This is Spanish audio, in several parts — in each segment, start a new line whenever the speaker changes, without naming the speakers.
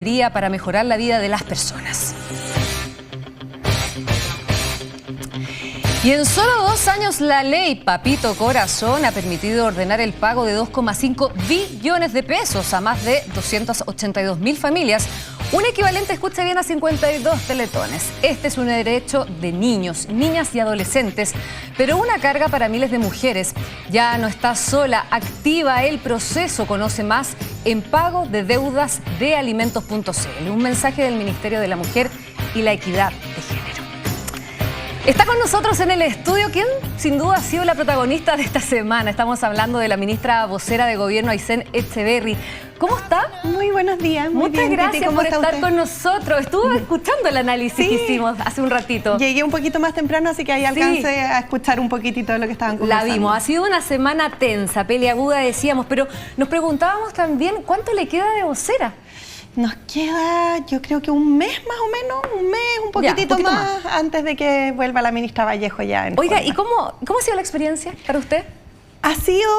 Para mejorar la vida de las personas. Y en solo 2 años la ley Papito Corazón ha permitido ordenar el pago de 2,5 billones de pesos a más de 282.000 familias, un equivalente, escuche bien, a 52 teletones. Este es un derecho de niños, niñas y adolescentes, pero una carga para miles de mujeres. Ya no está sola, activa el proceso, conoce más en pago de deudas de alimentos.cl. Un mensaje del Ministerio de la Mujer y la Equidad de Género. Está con nosotros en el estudio quien sin duda ha sido la protagonista de esta semana. Estamos hablando de la ministra vocera de Gobierno, Aysén Echeverri. ¿Cómo está?
Muy buenos días.
Muchas
bien,
gracias
Titi,
por estar con nosotros. Estuve escuchando el análisis que hicimos hace un ratito.
Llegué un poquito más temprano, así que ahí alcancé a escuchar un poquitito de lo que estaban conversando.
La vimos. Ha sido una semana tensa, peliaguda, decíamos, pero nos preguntábamos también cuánto le queda de vocera.
Nos queda, yo creo que un mes más o menos, un poquitito más antes de que vuelva la ministra Vallejo ya en
Oiga,
forma.
¿y cómo ha sido la experiencia para usted?
Ha sido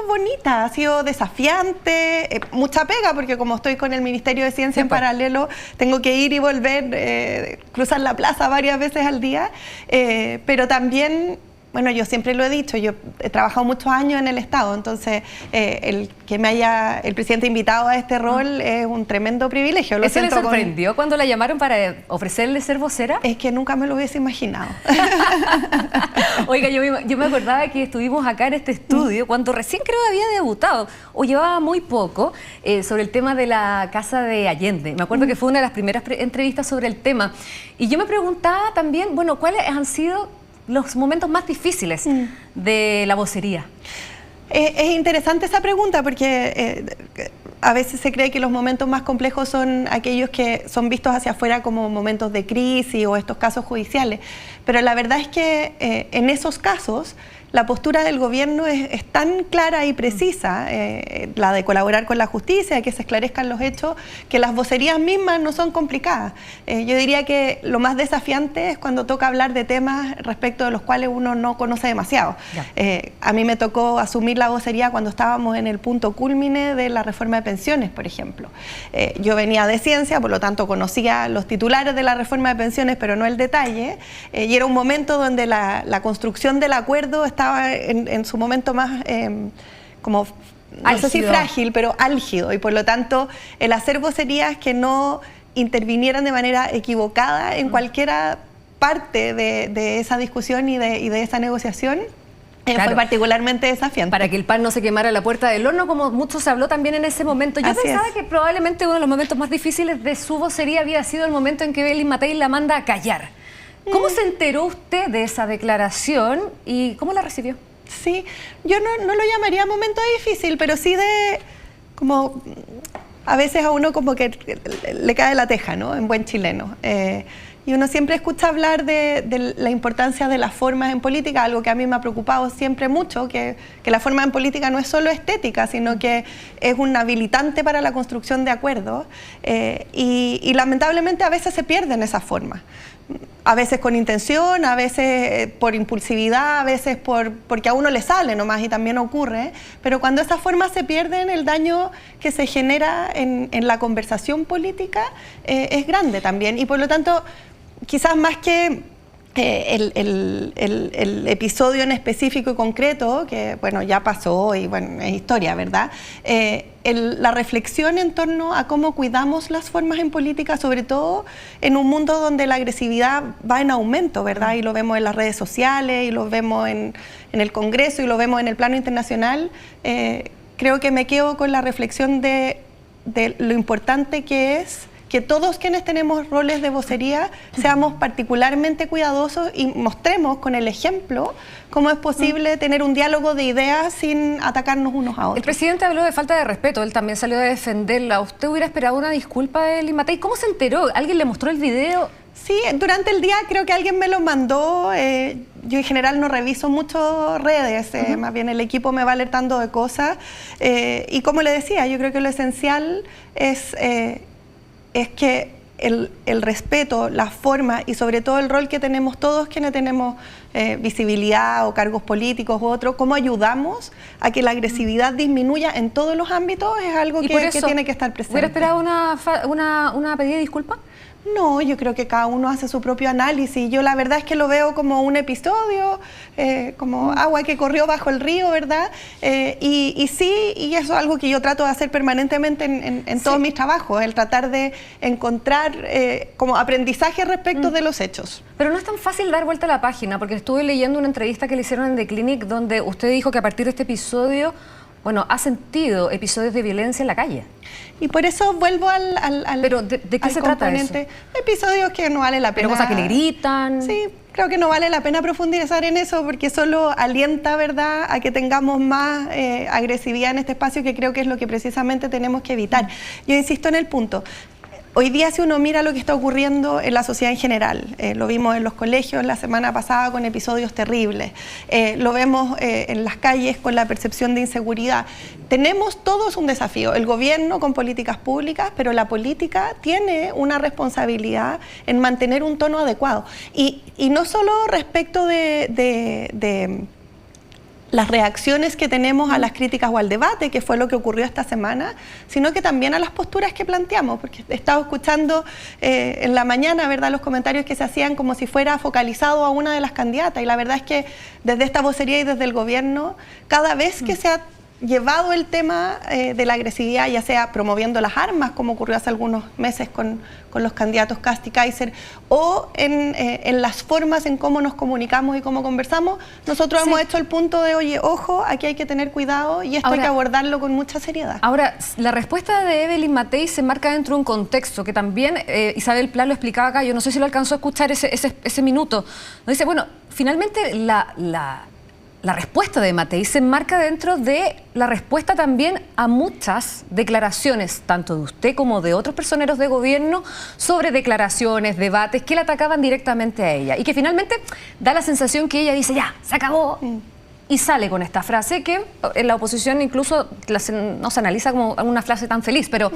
bonita, ha sido desafiante, mucha pega, porque como estoy con el Ministerio de Ciencia en paralelo, tengo que ir y volver, cruzar la plaza varias veces al día, pero también... Bueno, yo siempre lo he dicho, yo he trabajado muchos años en el Estado, entonces el que me haya el presidente invitado a este rol es un tremendo privilegio.
¿Eso le sorprendió cuando la llamaron para ofrecerle ser vocera?
Es que nunca me lo hubiese imaginado.
Oiga, yo me acordaba que estuvimos acá en este estudio cuando recién creo que había debutado, o llevaba muy poco, sobre el tema de la Casa de Allende. Me acuerdo que fue una de las primeras entrevistas sobre el tema. Y yo me preguntaba también, bueno, ¿cuáles han sido los momentos más difíciles de la vocería?
Es interesante esa pregunta porque a veces se cree que los momentos más complejos son aquellos que son vistos hacia afuera como momentos de crisis o estos casos judiciales, pero la verdad es que en esos casos la postura del gobierno es tan clara y precisa, la de colaborar con la justicia, que se esclarezcan los hechos, que las vocerías mismas no son complicadas. Yo diría que lo más desafiante es cuando toca hablar de temas respecto de los cuales uno no conoce demasiado. A mí me tocó asumir la vocería cuando estábamos en el punto cúlmine de la reforma de pensiones, por ejemplo. Yo venía de ciencia, por lo tanto conocía los titulares de la reforma de pensiones, pero no el detalle, y era un momento donde la construcción del acuerdo estaba en su momento más como, no sé si frágil, pero álgido, y por lo tanto el hacer vocerías que no intervinieran de manera equivocada en cualquiera parte de esa discusión y de esa negociación fue particularmente desafiante.
Para que el pan no se quemara a la puerta del horno, como mucho se habló también en ese momento. Yo pensaba que probablemente uno de los momentos más difíciles de su vocería había sido el momento en que Belén Matei la manda a callar. ¿Cómo se enteró usted de esa declaración y cómo la recibió?
Sí, yo no lo llamaría momento difícil, pero sí de como a veces a uno como que le cae la teja, ¿no? En buen chileno. Y uno siempre escucha hablar de la importancia de las formas en política, algo que a mí me ha preocupado siempre mucho, que la forma en política no es solo estética, sino que es un habilitante para la construcción de acuerdos, y lamentablemente a veces se pierden esas formas. A veces con intención, a veces por impulsividad, a veces porque a uno le sale nomás y también ocurre, pero cuando esas formas se pierden, el daño que se genera en la conversación política es grande también, y por lo tanto, quizás más que el episodio en específico y concreto, que bueno, ya pasó y bueno, es historia, ¿verdad? La reflexión en torno a cómo cuidamos las formas en política, sobre todo en un mundo donde la agresividad va en aumento, ¿verdad? Y lo vemos en las redes sociales, y lo vemos en el Congreso, y lo vemos en el plano internacional. Creo que me quedo con la reflexión de lo importante que es que todos quienes tenemos roles de vocería seamos particularmente cuidadosos y mostremos con el ejemplo cómo es posible tener un diálogo de ideas sin atacarnos unos a otros.
El presidente habló de falta de respeto, él también salió a defenderla. ¿Usted hubiera esperado una disculpa de Belén Matei? ¿Cómo se enteró? ¿Alguien le mostró el video?
Sí, durante el día creo que alguien me lo mandó. Yo en general no reviso mucho redes, más bien el equipo me va alertando de cosas. Y como le decía, yo creo que lo esencial es que el respeto, la forma y sobre todo el rol que tenemos todos quienes tenemos visibilidad o cargos políticos u otros, cómo ayudamos a que la agresividad disminuya en todos los ámbitos, es algo que tiene que estar presente.
¿Hubiera esperado una pedida de disculpa?
No, yo creo que cada uno hace su propio análisis. Yo la verdad es que lo veo como un episodio, como agua que corrió bajo el río, ¿verdad? Y sí, y eso es algo que yo trato de hacer permanentemente en todos mis trabajos, el tratar de encontrar como aprendizaje respecto de los hechos.
Pero no es tan fácil dar vuelta a la página, porque estuve leyendo una entrevista que le hicieron en The Clinic, donde usted dijo que a partir de este episodio, bueno, ha sentido episodios de violencia en la calle.
Y por eso vuelvo al
¿Pero de qué se trata eso?
Episodios que no vale la pena.
¿Pero cosas que le gritan?
Sí, creo que no vale la pena profundizar en eso porque solo alienta, ¿verdad?, a que tengamos más agresividad en este espacio, que creo que es lo que precisamente tenemos que evitar. Yo insisto en el punto. Hoy día, si uno mira lo que está ocurriendo en la sociedad en general, lo vimos en los colegios la semana pasada con episodios terribles, lo vemos en las calles con la percepción de inseguridad. Tenemos todos un desafío, el gobierno con políticas públicas, pero la política tiene una responsabilidad en mantener un tono adecuado. Y no solo respecto de las reacciones que tenemos a las críticas o al debate, que fue lo que ocurrió esta semana, sino que también a las posturas que planteamos, porque he estado escuchando en la mañana, ¿verdad?, los comentarios que se hacían como si fuera focalizado a una de las candidatas, y la verdad es que desde esta vocería y desde el gobierno, cada vez que se ha llevado el tema de la agresividad, ya sea promoviendo las armas, como ocurrió hace algunos meses con los candidatos Kast y Kaiser, o en las formas en cómo nos comunicamos y cómo conversamos, nosotros hemos hecho el punto de, oye, ojo, aquí hay que tener cuidado y esto hay que abordarlo con mucha seriedad. Ahora,
la respuesta de Evelyn Matei se marca dentro de un contexto que también Isabel Pla lo explicaba acá, yo no sé si lo alcanzó a escuchar ese minuto, donde dice, bueno, finalmente la respuesta de Matei se enmarca dentro de la respuesta también a muchas declaraciones, tanto de usted como de otros personeros de gobierno, sobre declaraciones, debates, que le atacaban directamente a ella. Y que finalmente da la sensación que ella dice, ya, se acabó. Y sale con esta frase que en la oposición incluso no se analiza como una frase tan feliz, pero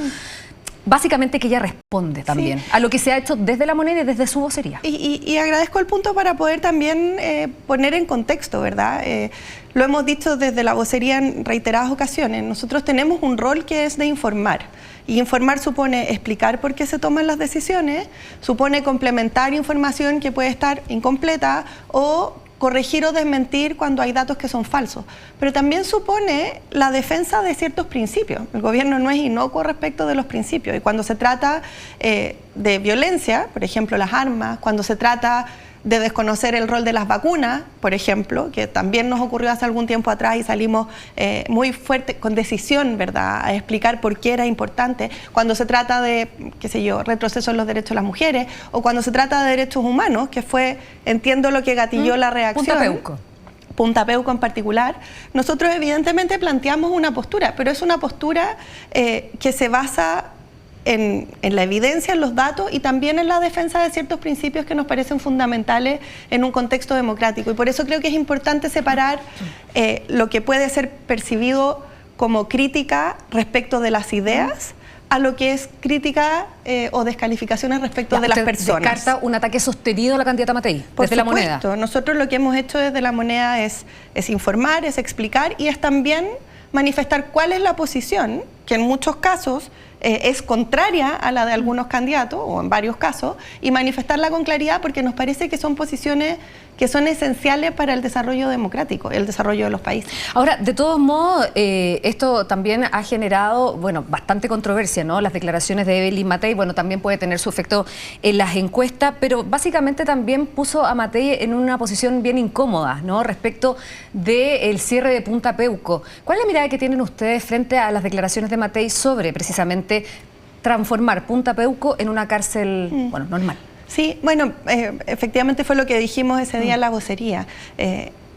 básicamente que ella responde también a lo que se ha hecho desde La Moneda y desde su vocería.
Y agradezco el punto para poder también poner en contexto, ¿verdad? Lo hemos dicho desde la vocería en reiteradas ocasiones. Nosotros tenemos un rol que es de informar. Y informar supone explicar por qué se toman las decisiones, supone complementar información que puede estar incompleta o corregir o desmentir cuando hay datos que son falsos. Pero también supone la defensa de ciertos principios. El gobierno no es inocuo respecto de los principios. Y cuando se trata de violencia, por ejemplo, las armas, cuando se trata de desconocer el rol de las vacunas, por ejemplo, que también nos ocurrió hace algún tiempo atrás y salimos muy fuerte, con decisión, ¿verdad?, a explicar por qué era importante, cuando se trata de, qué sé yo, retroceso en los derechos de las mujeres, o cuando se trata de derechos humanos, que fue, entiendo, lo que gatilló la reacción. Punta Peuco en particular, nosotros evidentemente planteamos una postura, pero es una postura que se basa en la evidencia, en los datos y también en la defensa de ciertos principios que nos parecen fundamentales en un contexto democrático. Y por eso creo que es importante separar lo que puede ser percibido como crítica respecto de las ideas a lo que es crítica o descalificaciones respecto de las personas.
¿Descarta un ataque sostenido a la candidata Matei desde La Moneda?
Por supuesto, nosotros lo que hemos hecho desde La Moneda es informar, es explicar y es también manifestar cuál es la posición, que en muchos casos es contraria a la de algunos candidatos, o en varios casos, y manifestarla con claridad porque nos parece que son posiciones que son esenciales para el desarrollo democrático, el desarrollo de los países.
Ahora, de todos modos, esto también ha generado, bueno, bastante controversia, ¿no? Las declaraciones de Evelyn Matei, bueno, también puede tener su efecto en las encuestas, pero básicamente también puso a Matei en una posición bien incómoda, ¿no?, respecto del cierre de Punta Peuco. ¿Cuál es la mirada que tienen ustedes frente a las declaraciones de Matei sobre precisamente transformar Punta Peuco en una cárcel, bueno, normal?
Sí, bueno, efectivamente fue lo que dijimos ese día en la vocería.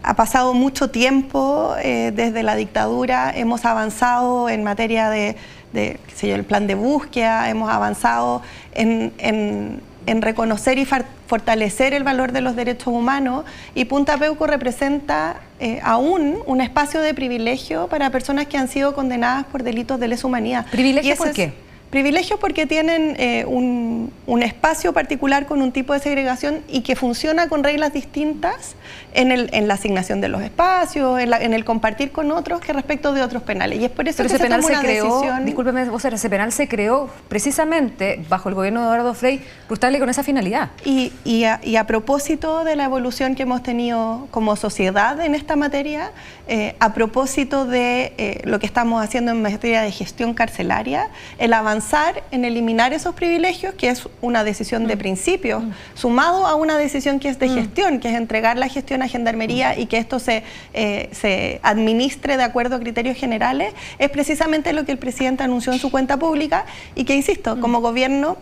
Ha pasado mucho tiempo desde la dictadura, hemos avanzado en materia de qué sé yo, el plan de búsqueda, hemos avanzado en reconocer y fortalecer el valor de los derechos humanos, y Punta Peuco representa aún un espacio de privilegio para personas que han sido condenadas por delitos de lesa humanidad.
¿Privilegio por qué?
Privilegios porque tienen un espacio particular con un tipo de segregación y que funciona con reglas distintas en la asignación de los espacios, en el compartir con otros que respecto de otros penales. Y es por eso que
ese penal
toma una
creó,
decisión.
discúlpeme, vocera, ese penal se creó precisamente bajo el gobierno de Eduardo Frei, justamente con esa finalidad. Y
a propósito de la evolución que hemos tenido como sociedad en esta materia, a propósito de lo que estamos haciendo en materia de gestión carcelaria, el avanzar en eliminar esos privilegios, que es una decisión de principio, sumado a una decisión que es de gestión, que es entregar la gestión a Gendarmería y que esto se administre de acuerdo a criterios generales, es precisamente lo que el presidente anunció en su cuenta pública y que, insisto, como gobierno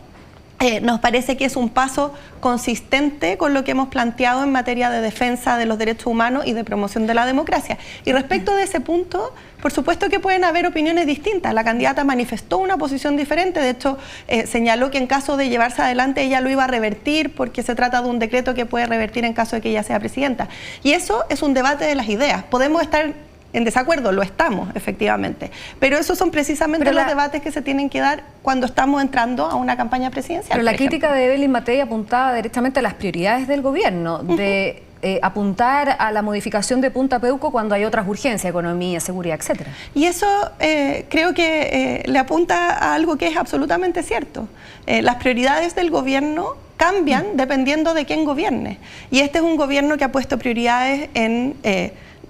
nos parece que es un paso consistente con lo que hemos planteado en materia de defensa de los derechos humanos y de promoción de la democracia. Y respecto de ese punto, por supuesto que pueden haber opiniones distintas. La candidata manifestó una posición diferente, de hecho señaló que en caso de llevarse adelante ella lo iba a revertir porque se trata de un decreto que puede revertir en caso de que ella sea presidenta. Y eso es un debate de las ideas. Podemos estar en desacuerdo, lo estamos, efectivamente. Pero esos son precisamente los debates que se tienen que dar cuando estamos entrando a una campaña presidencial.
Pero la crítica de Evelyn Matei apuntaba directamente a las prioridades del gobierno, de apuntar a la modificación de Punta Peuco cuando hay otras urgencias, economía, seguridad, etcétera.
Y eso creo que le apunta a algo que es absolutamente cierto. Las prioridades del gobierno cambian dependiendo de quién gobierne. Y este es un gobierno que ha puesto prioridades en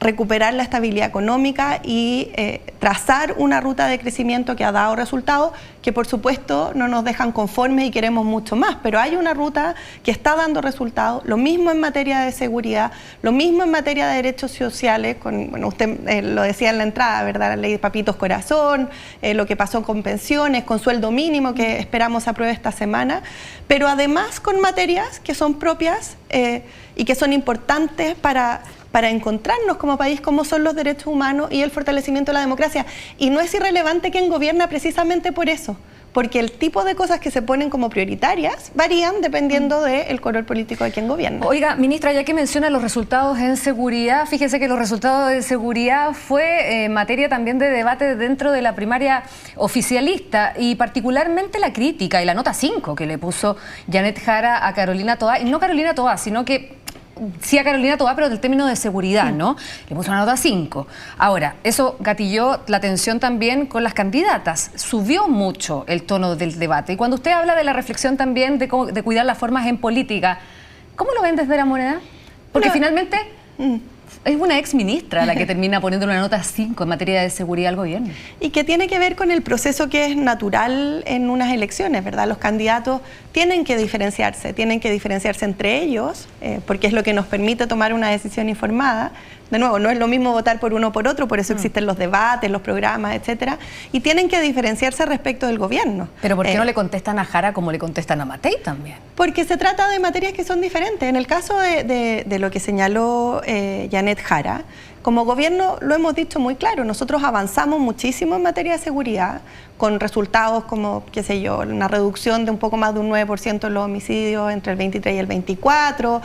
recuperar la estabilidad económica y trazar una ruta de crecimiento que ha dado resultados, que por supuesto no nos dejan conformes y queremos mucho más, pero hay una ruta que está dando resultados, lo mismo en materia de seguridad, lo mismo en materia de derechos sociales, bueno, usted lo decía en la entrada, ¿verdad? La ley de Papitos Corazón, lo que pasó con pensiones, con sueldo mínimo que esperamos se apruebe esta semana, pero además con materias que son propias y que son importantes para encontrarnos como país, como son los derechos humanos y el fortalecimiento de la democracia. Y no es irrelevante quién gobierna precisamente por eso, porque el tipo de cosas que se ponen como prioritarias varían dependiendo del color político de quien gobierna.
Oiga, ministra, ya que menciona los resultados en seguridad, fíjese que los resultados de seguridad fue materia también de debate dentro de la primaria oficialista y particularmente la crítica y la nota 5 que le puso Janet Jara a Carolina Toá, y no Carolina Toá, sino que sí a Carolina Toá, pero del término de seguridad, ¿no? Le puso una nota 5. Ahora, eso gatilló la tensión también con las candidatas. Subió mucho el tono del debate. Y cuando usted habla de la reflexión también de cuidar las formas en política, ¿cómo lo ven desde La Moneda? Porque finalmente es una ex ministra la que termina poniendo una nota 5 en materia de seguridad al gobierno.
Y que tiene que ver con el proceso que es natural en unas elecciones, ¿verdad? Los candidatos tienen que diferenciarse entre ellos, porque es lo que nos permite tomar una decisión informada. De nuevo, no es lo mismo votar por uno o por otro, por eso existen los debates, los programas, etcétera, y tienen que diferenciarse respecto del gobierno.
Pero ¿por qué no le contestan a Jara como le contestan a Matei también?
Porque se trata de materias que son diferentes. En el caso de lo que señaló Janet Jara, como gobierno lo hemos dicho muy claro, nosotros avanzamos muchísimo en materia de seguridad, con resultados como, qué sé yo, una reducción de un poco más de un 9% en los homicidios entre el 23 y el 24,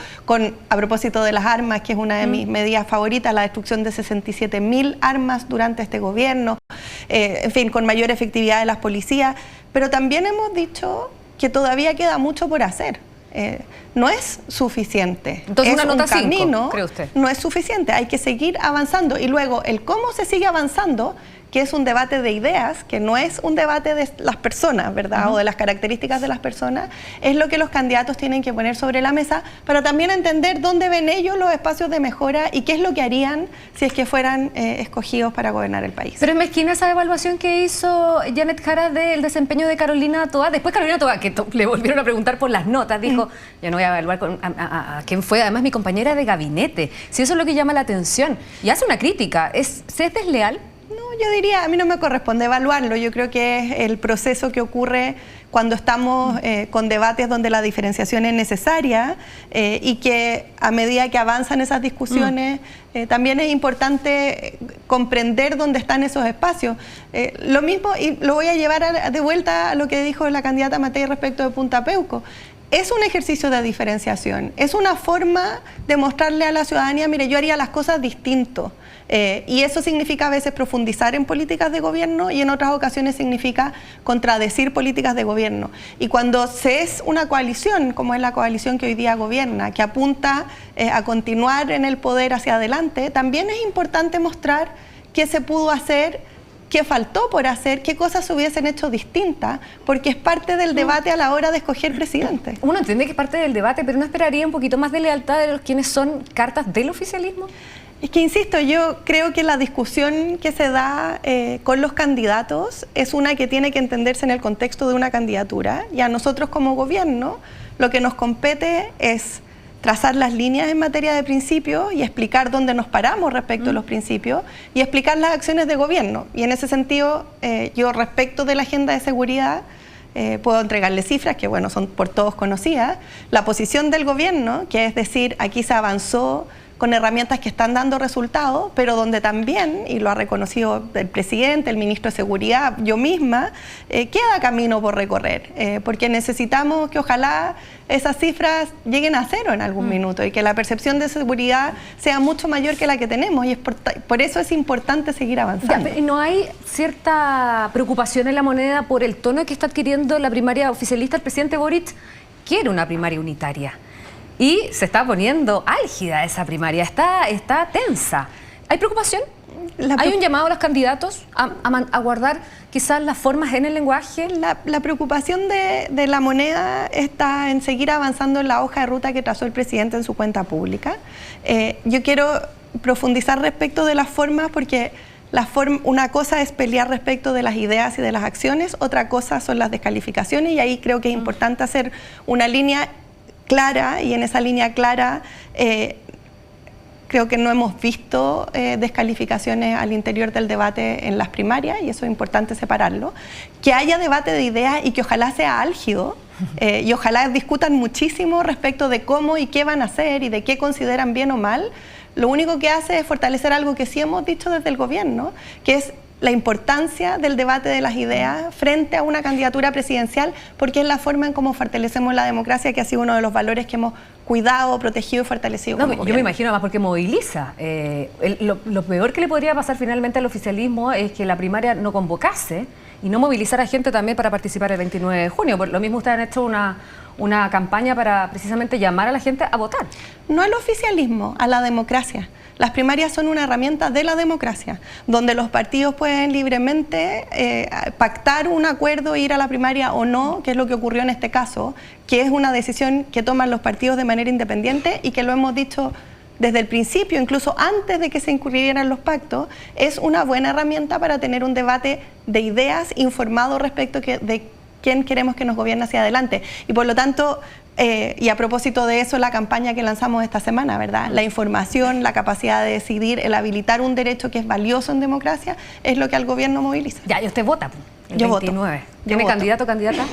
a propósito de las armas, que es una de mis medidas favoritas, la destrucción de 67.000 armas durante este gobierno, en fin, con mayor efectividad de las policías, pero también hemos dicho que todavía queda mucho por hacer. No es suficiente.
Entonces una nota
5,
¿cree usted?
No es suficiente, hay que seguir avanzando. Y luego, el cómo se sigue avanzando, que es un debate de ideas, que no es un debate de las personas, ¿verdad? O de las características de las personas, es lo que los candidatos tienen que poner sobre la mesa para también entender dónde ven ellos los espacios de mejora y qué es lo que harían si es que fueran escogidos para gobernar el país.
Pero es mezquina esa evaluación que hizo Janet Jara del desempeño de Carolina Toá. Después Carolina Toá, que le volvieron a preguntar por las notas, dijo, yo no voy a evaluar a quién fue, además mi compañera de gabinete. Si eso es lo que llama la atención. Y hace una crítica, ¿es desleal?
No, yo diría, a mí no me corresponde evaluarlo, yo creo que es el proceso que ocurre cuando estamos con debates donde la diferenciación es necesaria y que a medida que avanzan esas discusiones también es importante comprender dónde están esos espacios. Lo mismo, y lo voy a llevar de vuelta a lo que dijo la candidata Matei respecto de Punta Peuco. es un ejercicio de diferenciación, es una forma de mostrarle a la ciudadanía, mire, yo haría las cosas distinto. Y eso significa a veces profundizar en políticas de gobierno y en otras ocasiones significa contradecir políticas de gobierno. Y cuando se es una coalición, como es la coalición que hoy día gobierna, que apunta a continuar en el poder hacia adelante, también es importante mostrar qué se pudo hacer, qué faltó por hacer, qué cosas se hubiesen hecho distintas, porque es parte del debate a la hora de escoger presidente.
Uno entiende que es parte del debate, pero ¿no esperaría un poquito más de lealtad de los quienes son cartas del oficialismo?
Es que, insisto, yo creo que la discusión que se da con los candidatos es una que tiene que entenderse en el contexto de una candidatura, y a nosotros como gobierno lo que nos compete es trazar las líneas en materia de principios y explicar dónde nos paramos respecto a los principios y explicar las acciones de gobierno. Y en ese sentido, yo respecto de la agenda de seguridad, puedo entregarle cifras que, bueno, son por todos conocidas. La posición del gobierno, que es decir, aquí se avanzó con herramientas que están dando resultados, pero donde también, y lo ha reconocido el presidente, el ministro de Seguridad, yo misma, queda camino por recorrer, porque necesitamos que ojalá esas cifras lleguen a cero en algún minuto y que la percepción de seguridad sea mucho mayor que la que tenemos, y por eso es importante seguir avanzando.
Ya, ¿no hay cierta preocupación en La Moneda por el tono que está adquiriendo la primaria oficialista? El presidente Boric quiere una primaria unitaria y se está poniendo álgida esa primaria, está tensa. ¿Hay preocupación? ¿Hay un llamado a los candidatos a guardar quizás las formas en el lenguaje?
La preocupación de La Moneda está en seguir avanzando en la hoja de ruta que trazó el presidente en su cuenta pública. Yo quiero profundizar respecto de las formas, porque una cosa es pelear respecto de las ideas y de las acciones, otra cosa son las descalificaciones, y ahí creo que es importante hacer una línea clara, y en esa línea clara creo que no hemos visto descalificaciones al interior del debate en las primarias, y eso es importante separarlo. Que haya debate de ideas y que ojalá sea álgido, y ojalá discutan muchísimo respecto de cómo y qué van a hacer y de qué consideran bien o mal, lo único que hace es fortalecer algo que sí hemos dicho desde el gobierno, que es la importancia del debate de las ideas frente a una candidatura presidencial, porque es la forma en cómo fortalecemos la democracia, que ha sido uno de los valores que hemos cuidado, protegido y fortalecido.
No, yo me imagino además porque moviliza. Lo peor que le podría pasar finalmente al oficialismo es que la primaria no convocase y no movilizara gente también para participar el 29 de junio. Por lo mismo ustedes han hecho una campaña para precisamente llamar a la gente a votar.
No al oficialismo, a la democracia. Las primarias son una herramienta de la democracia, donde los partidos pueden libremente pactar un acuerdo, ir a la primaria o no, que es lo que ocurrió en este caso, que es una decisión que toman los partidos de manera independiente, y que lo hemos dicho desde el principio, incluso antes de que se incurrieran los pactos, es una buena herramienta para tener un debate de ideas informado respecto de quién queremos que nos gobierne hacia adelante. Y por lo tanto, y a propósito de eso, la campaña que lanzamos esta semana, ¿verdad? La información, la capacidad de decidir, el habilitar un derecho que es valioso en democracia, es lo que al gobierno moviliza.
Ya, y usted vota el
yo
29.
Voto.
¿Tiene candidato o candidata?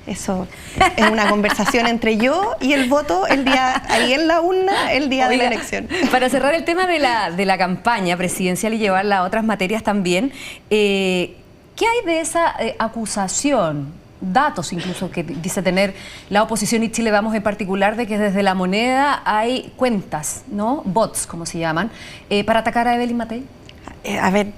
Eso es una conversación entre yo y el voto el día, ahí en la urna, el día de la elección.
Para cerrar el tema de la campaña presidencial y llevarla a otras materias también, ¿qué hay de esa acusación? Datos incluso que dice tener la oposición y Chile Vamos en particular, de que desde La Moneda hay cuentas, ¿no? Bots, como se llaman, para atacar a Evelyn Matei.
A ver,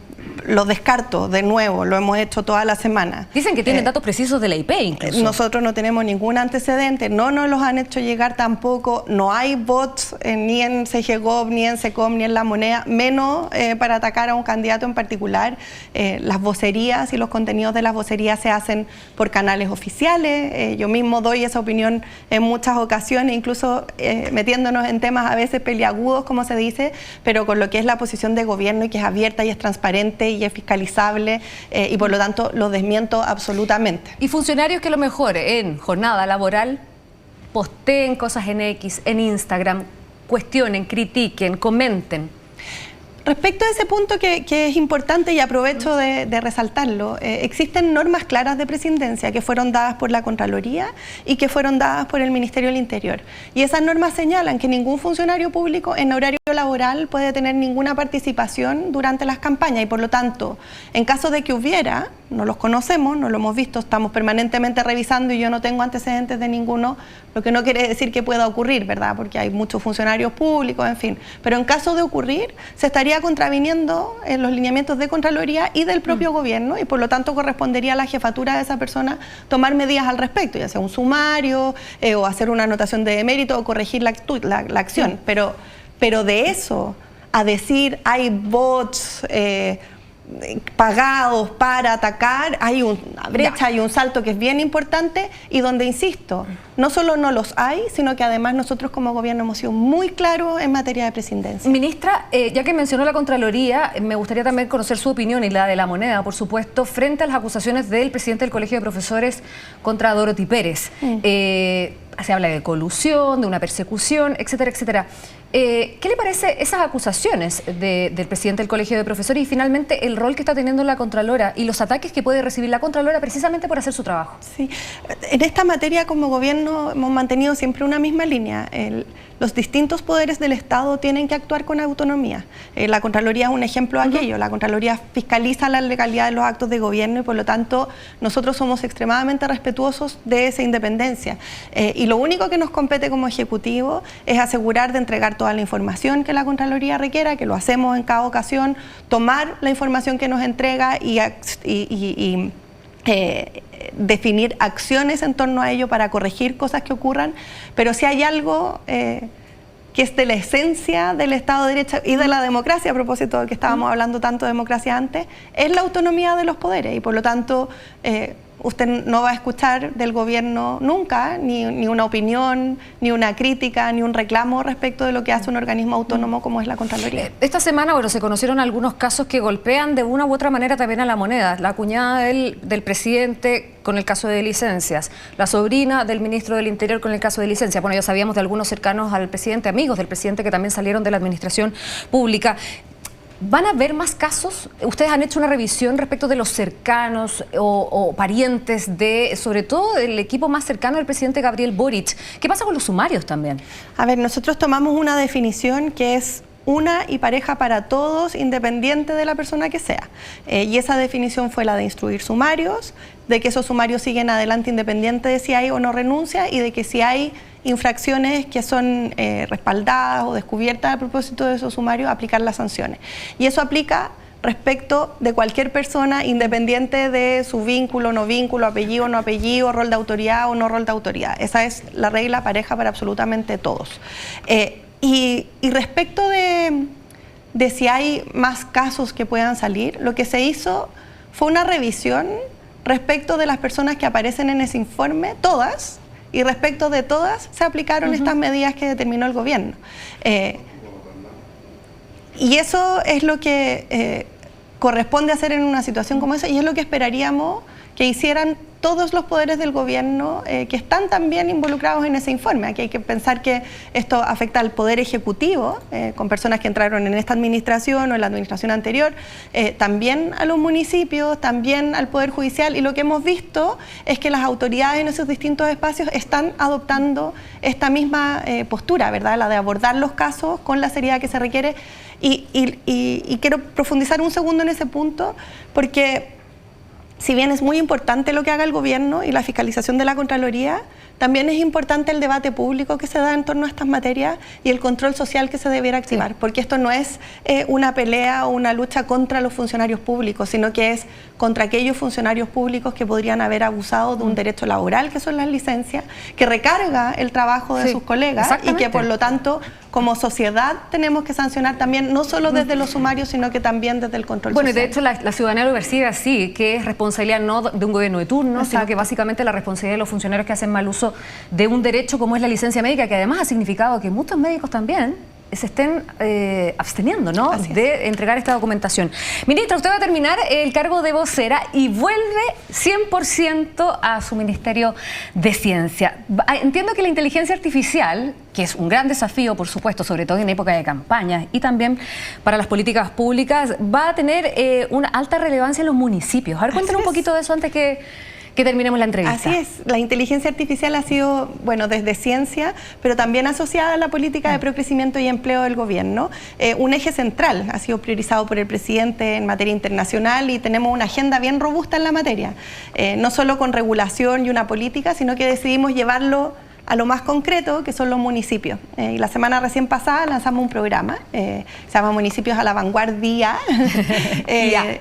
lo descarto de nuevo, lo hemos hecho toda la semana.
Dicen que tienen datos precisos de la IP incluso.
Nosotros no tenemos ningún antecedente, no nos los han hecho llegar tampoco, no hay bots ni en CGGov, ni en SECOM, ni en La Moneda, menos para atacar a un candidato en particular. Las vocerías y los contenidos de las vocerías se hacen por canales oficiales, yo mismo doy esa opinión en muchas ocasiones, incluso metiéndonos en temas a veces peliagudos, como se dice, pero con lo que es la posición de gobierno, y que es abierta y es transparente y es fiscalizable, y por lo tanto lo desmiento absolutamente.
Y funcionarios que a lo mejor en jornada laboral posteen cosas en X, en Instagram, cuestionen, critiquen, comenten.
Respecto a ese punto que es importante, y aprovecho de resaltarlo, existen normas claras de presidencia que fueron dadas por la Contraloría y que fueron dadas por el Ministerio del Interior. Y esas normas señalan que ningún funcionario público en horario laboral puede tener ninguna participación durante las campañas y por lo tanto, en caso de que hubiera, no los conocemos, no lo hemos visto, estamos permanentemente revisando y yo no tengo antecedentes de ninguno, lo que no quiere decir que pueda ocurrir, ¿verdad? Porque hay muchos funcionarios públicos, en fin. Pero en caso de ocurrir, se estaría contraviniendo en los lineamientos de Contraloría y del propio gobierno y por lo tanto correspondería a la jefatura de esa persona tomar medidas al respecto, ya sea un sumario o hacer una anotación de mérito o corregir la acción. Pero de eso a decir hay bots pagados para atacar, hay una brecha, hay un salto que es bien importante y donde, insisto, no solo no los hay, sino que además nosotros como gobierno hemos sido muy claros en materia de prescindencia.
Ministra, ya que mencionó la Contraloría, me gustaría también conocer su opinión y la de la moneda, por supuesto, frente a las acusaciones del presidente del Colegio de Profesores contra Dorothy Pérez. Se habla de colusión, de una persecución, etcétera, etcétera. ¿Qué le parece esas acusaciones del presidente del Colegio de Profesores y finalmente el rol que está teniendo la Contralora y los ataques que puede recibir la Contralora precisamente por hacer su trabajo?
Sí, en esta materia como gobierno hemos mantenido siempre una misma línea. Los distintos poderes del Estado tienen que actuar con autonomía. La Contraloría es un ejemplo de aquello. La Contraloría fiscaliza la legalidad de los actos de gobierno y por lo tanto nosotros somos extremadamente respetuosos de esa independencia. Y lo único que nos compete como Ejecutivo es asegurar de entregar toda la información que la Contraloría requiera, que lo hacemos en cada ocasión, tomar la información que nos entrega y definir acciones en torno a ello para corregir cosas que ocurran, pero si hay algo que es de la esencia del Estado de Derecho y de la democracia, a propósito de que estábamos hablando tanto de democracia antes, es la autonomía de los poderes y por lo tanto usted no va a escuchar del gobierno nunca ni una opinión, ni una crítica, ni un reclamo respecto de lo que hace un organismo autónomo como es la Contraloría.
Esta semana, bueno, se conocieron algunos casos que golpean de una u otra manera también a la moneda. La cuñada del presidente con el caso de licencias, la sobrina del ministro del Interior con el caso de licencias. Bueno, ya sabíamos de algunos cercanos al presidente, amigos del presidente que también salieron de la administración pública. ¿Van a haber más casos? ¿Ustedes han hecho una revisión respecto de los cercanos o parientes de, sobre todo, del equipo más cercano del presidente Gabriel Boric? ¿Qué pasa con los sumarios también?
A ver, nosotros tomamos una definición que es una y pareja para todos, independiente de la persona que sea. Y esa definición fue la de instruir sumarios, de que esos sumarios siguen adelante independiente de si hay o no renuncia y de que si hay infracciones que son respaldadas o descubiertas a propósito de esos sumarios, aplicar las sanciones. Y eso aplica respecto de cualquier persona, independiente de su vínculo, no vínculo, apellido, no apellido, rol de autoridad o no rol de autoridad. Esa es la regla pareja para absolutamente todos. Y respecto de si hay más casos que puedan salir, lo que se hizo fue una revisión respecto de las personas que aparecen en ese informe, todas, y respecto de todas se aplicaron estas medidas que determinó el gobierno. Y eso es lo que corresponde hacer en una situación como esa y es lo que esperaríamos que hicieran todos los poderes del gobierno que están también involucrados en ese informe. Aquí hay que pensar que esto afecta al poder ejecutivo, con personas que entraron en esta administración o en la administración anterior, también a los municipios, también al poder judicial, y lo que hemos visto es que las autoridades en esos distintos espacios están adoptando esta misma postura, ¿verdad? La de abordar los casos con la seriedad que se requiere y quiero profundizar un segundo en ese punto porque si bien es muy importante lo que haga el gobierno y la fiscalización de la Contraloría, también es importante el debate público que se da en torno a estas materias y el control social que se debiera activar, porque esto no es una pelea o una lucha contra los funcionarios públicos, sino que es contra aquellos funcionarios públicos que podrían haber abusado de un derecho laboral, que son las licencias, que recarga el trabajo de sus colegas y que por lo tanto como sociedad tenemos que sancionar también, no solo desde los sumarios, sino que también desde el control social.
Bueno, y de hecho la ciudadanía lo percibe así, que es responsabilidad no de un gobierno de turno, sino que básicamente la responsabilidad de los funcionarios que hacen mal uso de un derecho como es la licencia médica, que además ha significado que muchos médicos también se estén absteniendo, ¿no?, de entregar esta documentación. Ministra, usted va a terminar el cargo de vocera y vuelve 100% a su Ministerio de Ciencia. Entiendo que la inteligencia artificial, que es un gran desafío, por supuesto, sobre todo en época de campañas y también para las políticas públicas, va a tener una alta relevancia en los municipios. A ver, cuéntenos un poquito de eso antes que que terminemos la entrevista.
Así es, la inteligencia artificial ha sido, bueno, desde ciencia, pero también asociada a la política de procrecimiento y empleo del gobierno. Un eje central, ha sido priorizado por el presidente en materia internacional y tenemos una agenda bien robusta en la materia, no solo con regulación y una política, sino que decidimos llevarlo a lo más concreto, que son los municipios. Y la semana recién pasada lanzamos un programa, se llama Municipios a la Vanguardia,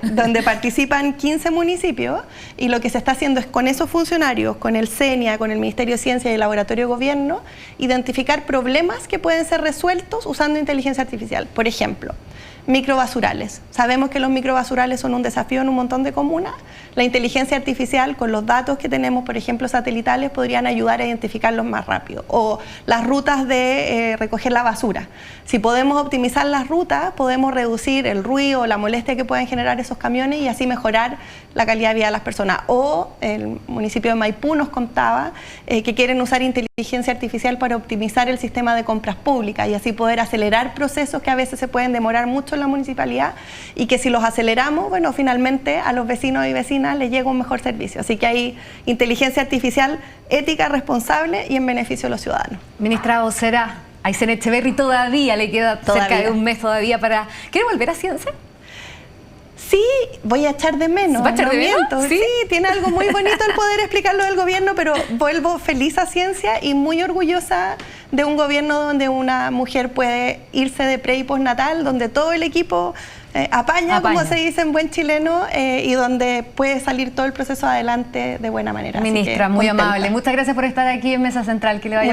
donde participan 15 municipios, y lo que se está haciendo es con esos funcionarios, con el CENIA, con el Ministerio de Ciencia y el Laboratorio de Gobierno, identificar problemas que pueden ser resueltos usando inteligencia artificial. Por ejemplo, microbasurales. Sabemos que los microbasurales son un desafío en un montón de comunas. La inteligencia artificial, con los datos que tenemos, por ejemplo, satelitales, podrían ayudar a identificarlos más rápido. O las rutas de recoger la basura. Si podemos optimizar las rutas, podemos reducir el ruido, la molestia que pueden generar esos camiones y así mejorar la calidad de vida de las personas. O el municipio de Maipú nos contaba que quieren usar inteligencia artificial para optimizar el sistema de compras públicas y así poder acelerar procesos que a veces se pueden demorar mucho en la municipalidad, y que si los aceleramos, bueno, finalmente a los vecinos y vecinas les llega un mejor servicio. Así que hay inteligencia artificial ética, responsable y en beneficio de los ciudadanos.
Ministra vocera, a Aysén Echeverry todavía le queda cerca de un mes todavía para... ¿Quiere volver a ciencia?
Sí, voy a echar de menos.
¿Va a echar de menos?
Sí, tiene algo muy bonito el poder explicarlo del gobierno, pero vuelvo feliz a ciencia y muy orgullosa de un gobierno donde una mujer puede irse de pre y postnatal, donde todo el equipo apaña, como se dice en buen chileno, y donde puede salir todo el proceso adelante de buena manera.
Ministra, muy amable. Muchas gracias por estar aquí en Mesa Central. Que le vaya